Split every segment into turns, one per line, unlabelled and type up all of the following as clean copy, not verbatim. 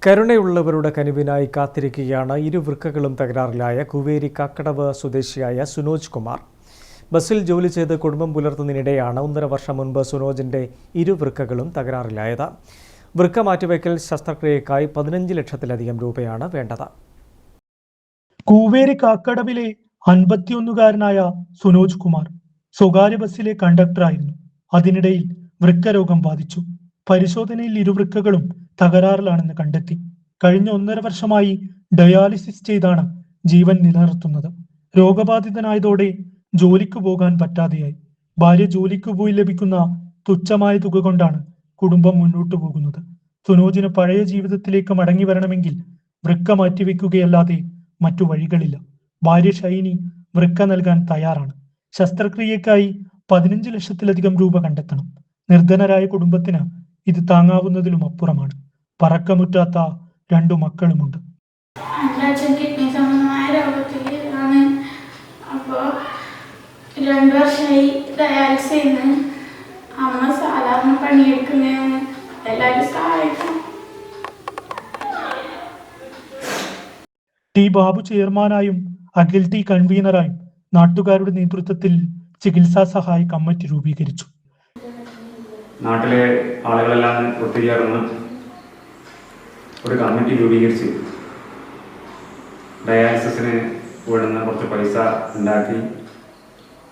കരുണയുള്ളവരുടെ കനിവിനായി കാത്തിരിക്കുകയാണ് ഇരുവൃക്കകളും തകരാറിലായ കുവേരി കാക്കടവ് സ്വദേശിയായ സുനോജ് കുമാർ. ബസ്സിൽ ജോലി ചെയ്ത് കുടുംബം പുലർത്തുന്നതിനിടെയാണ് 1.5 വർഷം മുൻപ് സുനോജിന്റെ ഇരുവൃക്കകളും തകരാറിലായത്. വൃക്ക മാറ്റിവയ്ക്കൽ ശസ്ത്രക്രിയയ്ക്കായി 15 ലക്ഷത്തിലധികം രൂപയാണ് വേണ്ടത്.
കുവേരി കാക്കടവിലെ 51-കാരനായ സുനോജ് കുമാർ സ്വകാര്യ ബസ്സിലെ കണ്ടക്ടറായിരുന്നു. അതിനിടയിൽ വൃക്കരോഗം ബാധിച്ചു. പരിശോധനയിൽ ഇരുവൃക്കകളും തകരാറിലാണെന്ന് കണ്ടെത്തി. കഴിഞ്ഞ 1.5 വർഷമായി ഡയാലിസിസ് ചെയ്താണ് ജീവൻ നിലനിർത്തുന്നത്. രോഗബാധിതനായതോടെ ജോലിക്ക് പോകാൻ പറ്റാതെയായി. ഭാര്യ ജോലിക്ക് പോയി ലഭിക്കുന്ന തുച്ഛമായ തുക കൊണ്ടാണ് കുടുംബം മുന്നോട്ടു പോകുന്നത്. സുനോജിന് പഴയ ജീവിതത്തിലേക്ക് മടങ്ങി വരണമെങ്കിൽ വൃക്ക മാറ്റിവെക്കുകയല്ലാതെ മറ്റു വഴികളില്ല. ഭാര്യ ഷൈനി വൃക്ക നൽകാൻ തയ്യാറാണ്. ശസ്ത്രക്രിയക്കായി 15 ലക്ഷത്തിലധികം രൂപ കണ്ടെത്തണം. നിർധനരായ കുടുംബത്തിന് ഇത് താങ്ങാവുന്നതിലും അപ്പുറമാണ്. പറക്കമുറ്റാത്ത 2 മക്കളുമുണ്ട്.
കിഡ്നി സംബന്ധമായ രോഗത്തിലാണ്. അപ്പോൾ 2 വർഷമായി ഡയാലിസിസ് ചെയ്യുന്നു. അമ്മ സാധാരണ പണിയെടുക്കുന്നതാണ്. എല്ലാവരും സഹായിക്കും.
ടി ബാബു ചെയർമാനായും അഖിൽ ടി കൺവീനറായും നാട്ടുകാരുടെ നേതൃത്വത്തിൽ ചികിത്സാ സഹായ കമ്മിറ്റി രൂപീകരിച്ചു.
നാട്ടിലെ ആളുകളെല്ലാം ഒത്തുചേർന്ന് ഒരു കമ്മിറ്റി രൂപീകരിച്ച് ഡയാലിസിസിന് വേണ്ടുന്ന കുറച്ച് പൈസ ഉണ്ടാക്കി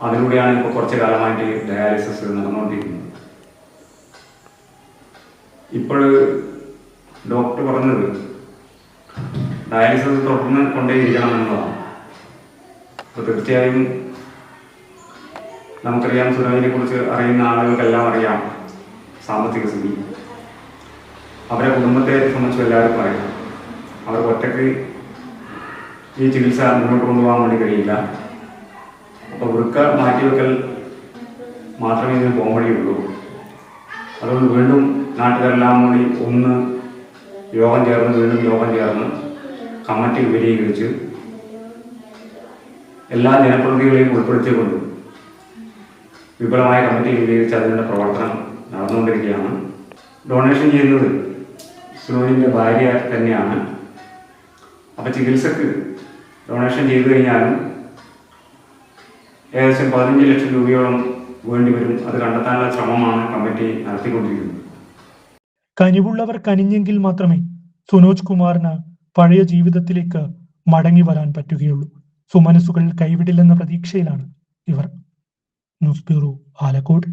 അതിലൂടെയാണ് ഇപ്പോൾ കുറച്ച് കാലമായിട്ട് ഡയാലിസിസ് നടന്നുകൊണ്ടിരിക്കുന്നത്. ഇപ്പോൾ ഡോക്ടർ പറഞ്ഞത് ഡയാലിസിസ് തുടർന്ന് കൊണ്ടേയിരിക്കണം എന്നുള്ളതാണ്. അപ്പോൾ തീർച്ചയായും നമുക്കറിയാം, സുനോജിനെ കുറിച്ച് അറിയുന്ന ആളുകൾക്കെല്ലാം അറിയാം സാമ്പത്തിക സ്ഥിതി. അവരെ കുടുംബത്തെ സംബന്ധിച്ച് എല്ലാവർക്കും അറിയാം. അവർക്ക് ഒറ്റയ്ക്ക് ഈ ചികിത്സ മുന്നോട്ട് കൊണ്ടുപോകാൻ വേണ്ടി കഴിയില്ല. അപ്പോൾ വൃക്ക മാറ്റിവെക്കൽ മാത്രമേ ഇതിന് പോകാൻ വഴിയുള്ളൂ. അതുകൊണ്ട് വീണ്ടും നാട്ടുകാരെല്ലാം കൂടി വീണ്ടും യോഗം ചേർന്ന് കമ്മിറ്റി വിപുലീകരിച്ച് എല്ലാ ജനപ്രതിനിധികളെയും ഉൾപ്പെടുത്തിക്കൊണ്ട് വിപുലമായ കമ്മിറ്റി രൂപീകരിച്ച് അതിൻ്റെ പ്രവർത്തനം നടന്നുകൊണ്ടിരിക്കുകയാണ്. ഡൊണേഷൻ ചെയ്യുന്നത് സുനോജിൻ്റെ ഭാര്യ തന്നെയാണ്. അപ്പോൾ ചികിത്സക്ക് ഡൊണേഷൻ ചെയ്തു കഴിഞ്ഞാലും ഏകദേശം 15 ലക്ഷം രൂപയോളം വേണ്ടിവരും. അത് കണ്ടെത്താനുള്ള ശ്രമമാണ് കമ്മിറ്റി നടത്തിക്കൊണ്ടിരിക്കുന്നത്.
കനിവുള്ളവർ കനിഞ്ഞെങ്കിൽ മാത്രമേ സുനോജ് കുമാറിന് പഴയ ജീവിതത്തിലേക്ക് മടങ്ങി വരാൻ പറ്റുകയുള്ളൂ. സുമനസുകൾ കൈവിടില്ലെന്ന പ്രതീക്ഷയിലാണ് ഇവർ. News bureau, Alakode.